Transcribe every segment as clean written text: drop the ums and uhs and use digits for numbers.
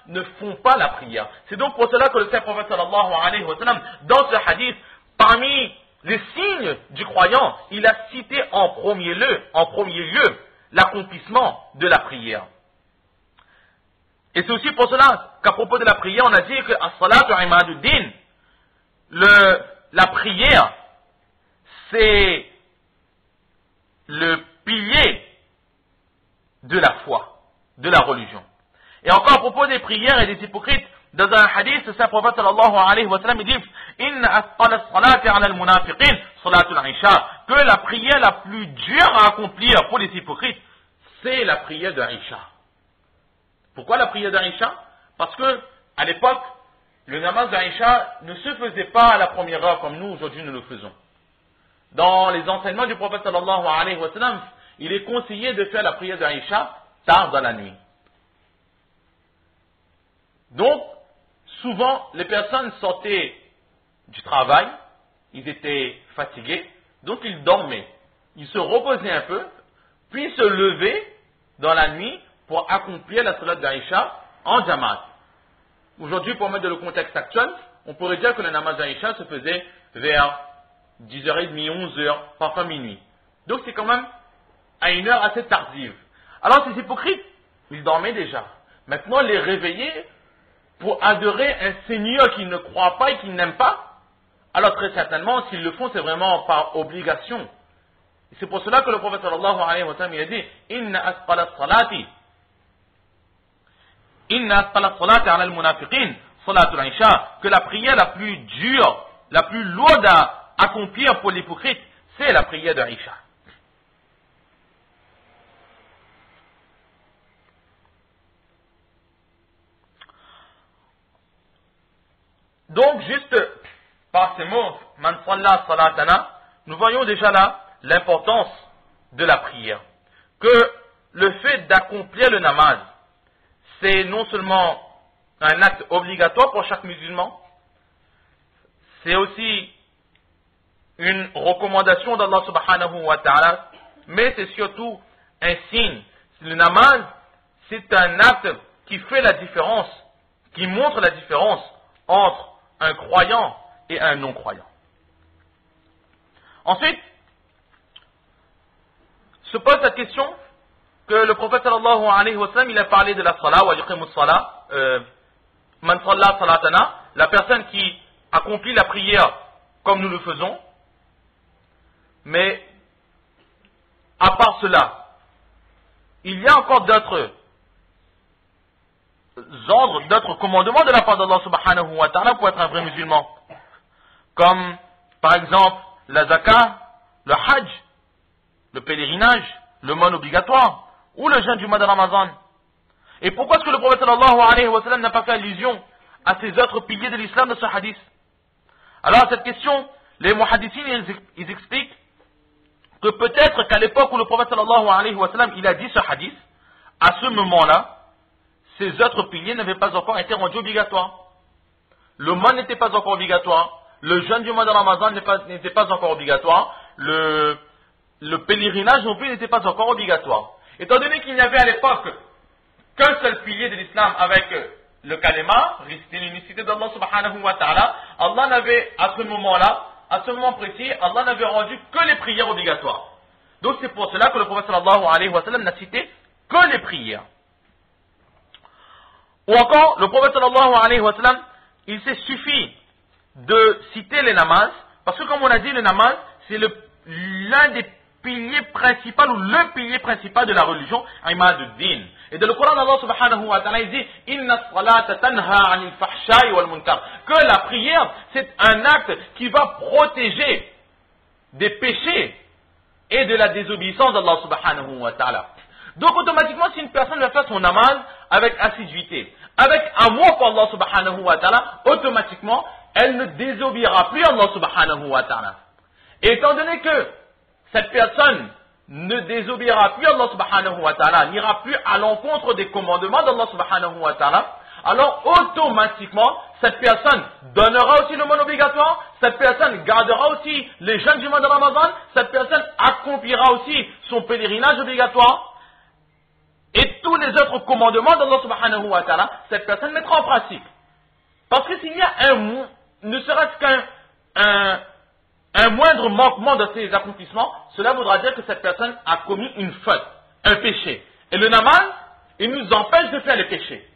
ne font pas la prière. C'est donc pour cela que le Saint Prophète sallallahu alayhi wa sallam, dans ce hadith, parmi les signes du croyant, il a cité en premier lieu, l'accomplissement de la prière. Et c'est aussi pour cela qu'à propos de la prière, on a dit que as-salatu imaduddin, la prière, c'est le pilier de la foi, de la religion. Et encore à propos des prières et des hypocrites, dans un hadith, le Saint Prophète sallallahu alayhi wa sallam, il dit Inna asqala as-salati ala al-munafiqin salatul isha, que la prière la plus dure à accomplir pour les hypocrites, c'est la prière de Isha. Pourquoi la prière d'Aïcha? Parce que, à l'époque, le namaz d'Aïcha ne se faisait pas à la première heure comme nous aujourd'hui nous le faisons. Dans les enseignements du prophète sallallahu alayhi wa sallam, il est conseillé de faire la prière d'Aïcha tard dans la nuit. Donc, souvent, les personnes sortaient du travail, ils étaient fatigués, donc ils dormaient. Ils se reposaient un peu, puis se levaient dans la nuit pour accomplir la salat d'Aïcha en Jamaat. Aujourd'hui, pour mettre dans le contexte actuel, on pourrait dire que le namaz d'Aïcha se faisait vers 10h30, 11h, parfois minuit. Donc c'est quand même à une heure assez tardive. Alors ces hypocrites, ils dormaient déjà. Maintenant, les réveiller pour adorer un Seigneur qu'ils ne croient pas et qu'ils n'aiment pas, alors très certainement, s'ils le font, c'est vraiment par obligation. Et c'est pour cela que le prophète sallallahu alayhi wa sallam, il a dit « Inna asqala salati » Inna asqala salati ala al-munafiqin salatul isha, que la prière la plus dure, la plus lourde à accomplir pour l'hypocrite, c'est la prière de Isha. Donc, juste par ces mots, man salla salatana, nous voyons déjà là l'importance de la prière. Que le fait d'accomplir le namaz, c'est non seulement un acte obligatoire pour chaque musulman, c'est aussi une recommandation d'Allah subhanahu wa ta'ala, mais c'est surtout un signe. Le namaz, c'est un acte qui fait la différence, qui montre la différence entre un croyant et un non-croyant. Ensuite, se pose la question que le prophète sallallahu alayhi wa sallam, il a parlé de la salat, wa yuqimu salat, man salla salatana, la personne qui accomplit la prière comme nous le faisons, mais à part cela, il y a encore d'autres ordres, d'autres commandements de la part d'Allah subhanahu wa ta'ala pour être un vrai musulman, comme par exemple la zakat, le hajj, le pèlerinage, le mode obligatoire, ou le jeûne du mois de Ramadan. Et pourquoi est-ce que le prophète sallallahu alayhi wa sallam n'a pas fait allusion à ces autres piliers de l'islam de ce hadith? Alors à cette question, les muhaddithines, ils expliquent que peut-être qu'à l'époque où le prophète sallallahu alayhi wa sallam, il a dit ce hadith, à ce moment-là, ces autres piliers n'avaient pas encore été rendus obligatoires. Le mois n'était pas encore obligatoire, le jeûne du mois de Ramadan n'était pas encore obligatoire, le pèlerinage non plus n'était pas encore obligatoire. Étant donné qu'il n'y avait à l'époque qu'un seul pilier de l'islam avec le kalima, réciter l'unicité d'Allah subhanahu wa ta'ala, Allah n'avait à ce moment-là, à ce moment précis, Allah n'avait rendu que les prières obligatoires. Donc c'est pour cela que le prophète sallallahu alayhi wa sallam n'a cité que les prières. Ou encore, le prophète sallallahu alayhi wa sallam, il s'est suffi de citer les namaz, parce que comme on a dit, le namaz, c'est l'un des piliers principaux ou le pilier principal de la religion, imaduddin. Et dans le Coran, Allah subhanahu wa ta'ala, il dit Inna salata tanha anil fahsha'i wal munkar, que la prière, c'est un acte qui va protéger des péchés et de la désobéissance d'Allah subhanahu wa ta'ala. Donc automatiquement, si une personne va faire son namaz avec assiduité, avec amour pour Allah subhanahu wa ta'ala, automatiquement, elle ne désobéira plus à Allah subhanahu wa ta'ala. Et étant donné que cette personne ne désobéira plus à Allah subhanahu wa ta'ala, n'ira plus à l'encontre des commandements d'Allah subhanahu wa ta'ala, alors automatiquement, cette personne donnera aussi le mois obligatoire, cette personne gardera aussi les jeûnes du mois de Ramadan, cette personne accomplira aussi son pèlerinage obligatoire, et tous les autres commandements d'Allah subhanahu wa ta'ala, cette personne mettra en pratique. Parce que s'il y a ne serait-ce qu'un moindre manquement de ces accomplissements, cela voudra dire que cette personne a commis une faute, un péché. Et le namaz, il nous empêche de faire les péchés.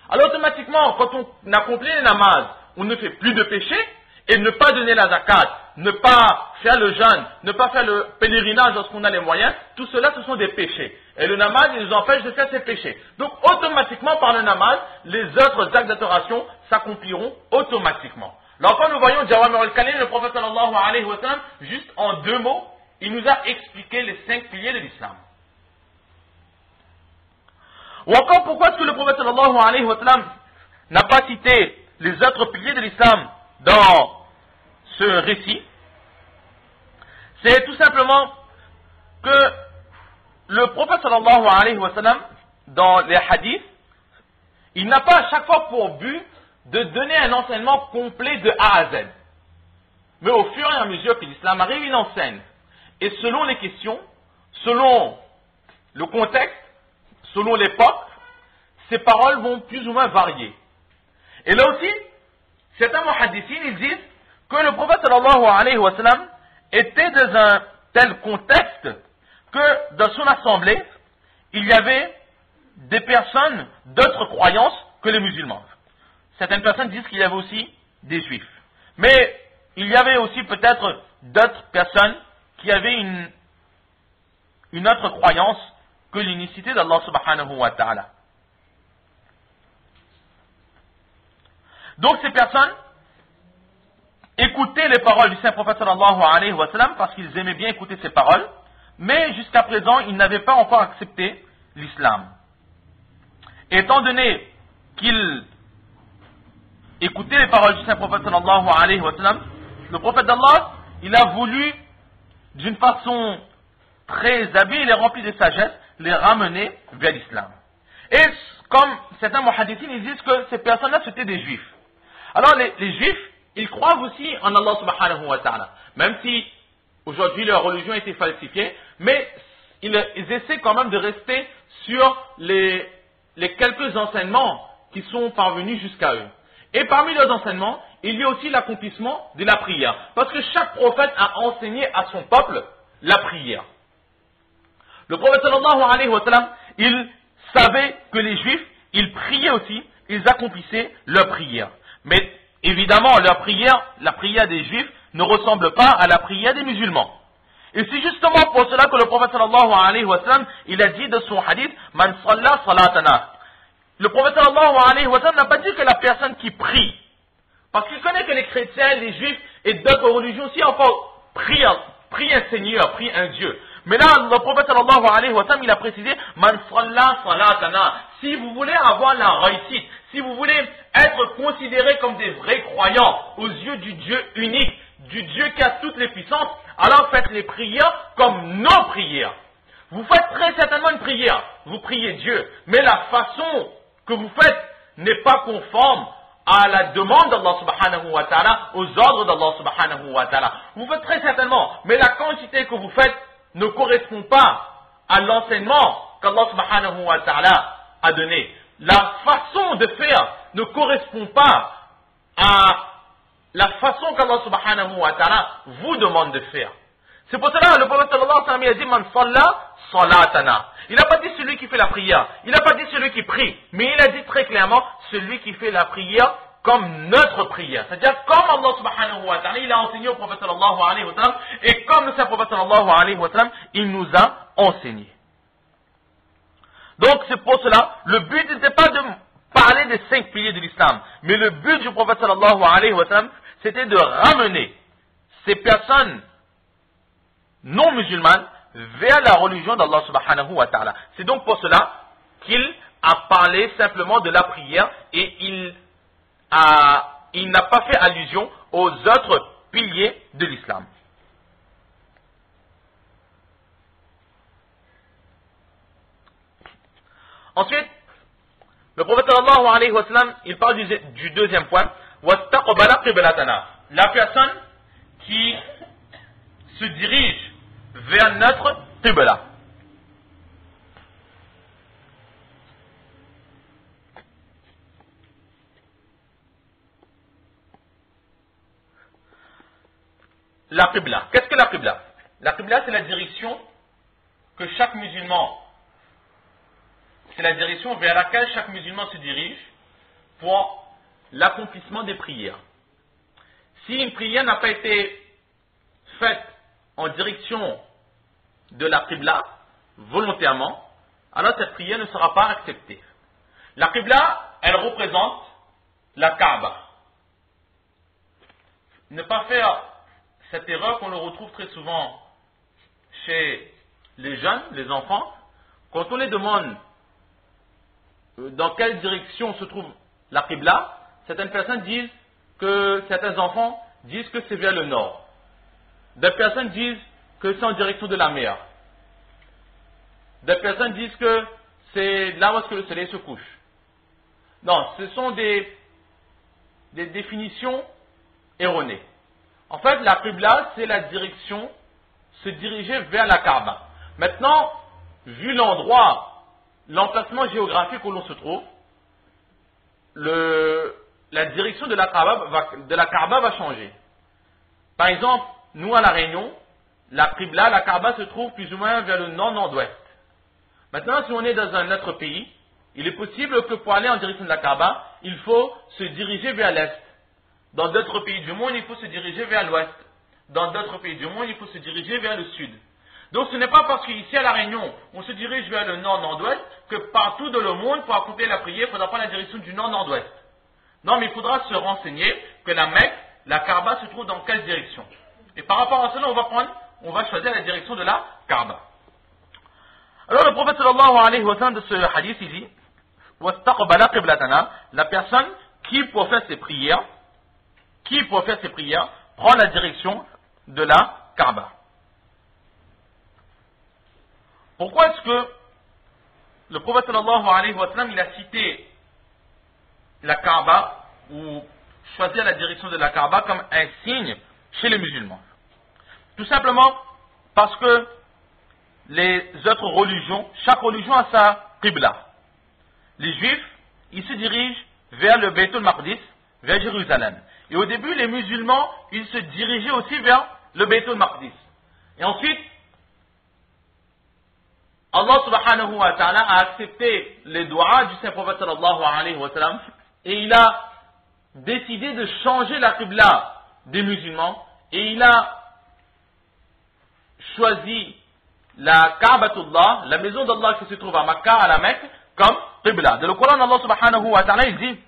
Alors automatiquement, quand on accomplit les namaz, on ne fait plus de péchés, et ne pas donner la zakat, ne pas faire le jeûne, ne pas faire le pèlerinage lorsqu'on a les moyens, tout cela ce sont des péchés. Et le namaz, il nous empêche de faire ces péchés. Donc automatiquement par le namaz, les autres actes d'adoration s'accompliront automatiquement. Alors quand nous voyons Jawami al-Kalim, le prophète sallallahu alayhi wa sallam, juste en 2 mots, il nous a expliqué les 5 piliers de l'islam. Ou encore, pourquoi est-ce que le prophète sallallahu alayhi wa sallam n'a pas cité les autres piliers de l'islam dans ce récit? C'est tout simplement que le prophète sallallahu alayhi wa sallam, dans les hadiths, il n'a pas à chaque fois pour but de donner un enseignement complet de A à Z. Mais au fur et à mesure que l'islam arrive, il enseigne. Et selon les questions, selon le contexte, selon l'époque, ces paroles vont plus ou moins varier. Et là aussi, certains muhaddithines, ils disent que le prophète sallallahu alayhi wa sallam était dans un tel contexte que dans son assemblée, il y avait des personnes d'autres croyances que les musulmans. Certaines personnes disent qu'il y avait aussi des juifs. Mais il y avait aussi peut-être d'autres personnes qui avaient une autre croyance que l'unicité d'Allah subhanahu wa ta'ala. Donc ces personnes écoutaient les paroles du saint prophète sallallahu alayhi wa sallam parce qu'ils aimaient bien écouter ces paroles, mais jusqu'à présent ils n'avaient pas encore accepté l'islam. Étant donné qu'ils écoutaient les paroles du saint prophète sallallahu alayhi wa sallam, le prophète d'Allah, il a voulu d'une façon très habile et remplie de sagesse les ramener vers l'islam. Et comme certains muhaddithines, ils disent que ces personnes-là c'était des juifs. Alors les juifs, ils croient aussi en Allah subhanahu wa ta'ala. Même si aujourd'hui leur religion a été falsifiée, mais ils essaient quand même de rester sur les quelques enseignements qui sont parvenus jusqu'à eux. Et parmi leurs enseignements, il y a aussi l'accomplissement de la prière. Parce que chaque prophète a enseigné à son peuple la prière. Le prophète sallallahu alayhi wa sallam, il savait que les juifs, ils priaient aussi, ils accomplissaient leur prière. Mais évidemment, la prière des juifs ne ressemble pas à la prière des musulmans. Et c'est justement pour cela que le prophète sallallahu alayhi wa sallam, il a dit de son hadith, Man salla salatana. Le prophète sallallahu alayhi wa sallam n'a pas dit que la personne qui prie, parce qu'il connaît que les chrétiens, les juifs et d'autres religions aussi encore prient un Seigneur, prient un Dieu. Mais là, le prophète sallallahu alayhi wa sallam, il a précisé, Man salla salatana. Si vous voulez avoir la réussite, si vous voulez être considérés comme des vrais croyants aux yeux du Dieu unique, du Dieu qui a toutes les puissances, alors faites les prières comme nos prières. Vous faites très certainement une prière, vous priez Dieu, mais la façon que vous faites n'est pas conforme à la demande d'Allah subhanahu wa ta'ala, aux ordres d'Allah subhanahu wa ta'ala. Vous faites très certainement, mais la quantité que vous faites ne correspond pas à l'enseignement qu'Allah subhanahu wa ta'ala a donné. La façon de faire ne correspond pas à la façon qu'Allah subhanahu wa ta'ala vous demande de faire. C'est pour cela que le prophète sallallahu alayhi wa sallam a dit Man salla salatana. Il n'a pas dit celui qui fait la prière, il n'a pas dit celui qui prie, mais il a dit très clairement celui qui fait la prière comme notre prière. C'est-à-dire comme Allah subhanahu wa ta'ala, il a enseigné au prophète sallallahu alayhi wa sallam, et comme le saint prophète sallallahu alayhi wa sallam, il nous a enseigné. Donc c'est pour cela, le but n'était pas de parler des 5 piliers de l'islam, mais le but du prophète sallallahu alayhi wa sallam, c'était de ramener ces personnes non musulmanes vers la religion d'Allah subhanahu wa ta'ala. C'est donc pour cela qu'il a parlé simplement de la prière et il n'a pas fait allusion aux autres piliers de l'islam. Ensuite, le prophète sallallahu alayhi wa sallam, il parle du deuxième point, وَاسْتَقْبَلَ قِبْلَتَنَا. La personne qui se dirige vers notre qibla. la Qibla. Qu'est-ce que la Qibla? La Qibla, c'est la direction que chaque musulman, c'est la direction vers laquelle chaque musulman se dirige pour l'accomplissement des prières. Si une prière n'a pas été faite en direction de la Qibla, volontairement, alors cette prière ne sera pas acceptée. La Qibla, elle représente la Kaaba. Ne pas faire cette erreur qu'on le retrouve très souvent chez les jeunes, les enfants, quand on les demande dans quelle direction se trouve la Qibla, certaines personnes disent que certains enfants disent que c'est vers le nord. Des personnes disent que c'est en direction de la mer. Des personnes disent que c'est là où est-ce que le soleil se couche. Non, ce sont des définitions erronées. En fait, la Qibla, c'est la direction, se diriger vers la Kaaba. Maintenant, vu l'endroit, l'emplacement géographique où l'on se trouve, la direction de la Kaaba va changer. Par exemple, nous à La Réunion, la Qibla, la Kaaba se trouve plus ou moins vers le nord-nord-ouest. Maintenant, si on est dans un autre pays, il est possible que pour aller en direction de la Kaaba, il faut se diriger vers l'est. Dans d'autres pays du monde, il faut se diriger vers l'ouest. Dans d'autres pays du monde, il faut se diriger vers le sud. Donc ce n'est pas parce qu'ici à La Réunion, on se dirige vers le nord-nord-ouest, que partout dans le monde, pour accomplir la prière, il faudra prendre la direction du nord-nord-ouest. Non, mais il faudra se renseigner que la Mecque, la Kaaba se trouve dans quelle direction. Et par rapport à cela, on va choisir la direction de la Kaaba. Alors le prophète sallallahu alayhi wa sallam de ce hadith il dit وَاسْتَقْبَلَ قِبْلَتَنَا, la personne qui pour faire ses prières prend la direction de la Kaaba. Pourquoi est-ce que le prophète sallallahu alayhi wa sallam il a cité la Kaaba ou choisir la direction de la Kaaba comme un signe chez les musulmans? Tout simplement parce que les autres religions, chaque religion a sa Qibla. Les Juifs, ils se dirigent vers le Bayt al-Maqdis, vers Jérusalem. Et au début, les musulmans, ils se dirigeaient aussi vers le Bayt al-Maqdis. Et ensuite, Allah subhanahu wa ta'ala a accepté les doigts du Saint-Prophète sallallahu alayhi wa sallam et il a décidé de changer la Qibla des musulmans et il a choisi la Ka'batullah, la maison d'Allah qui se trouve à Makkah, à la Mecque, comme Qibla. Dans le Coran, Allah subhanahu wa ta'ala, il dit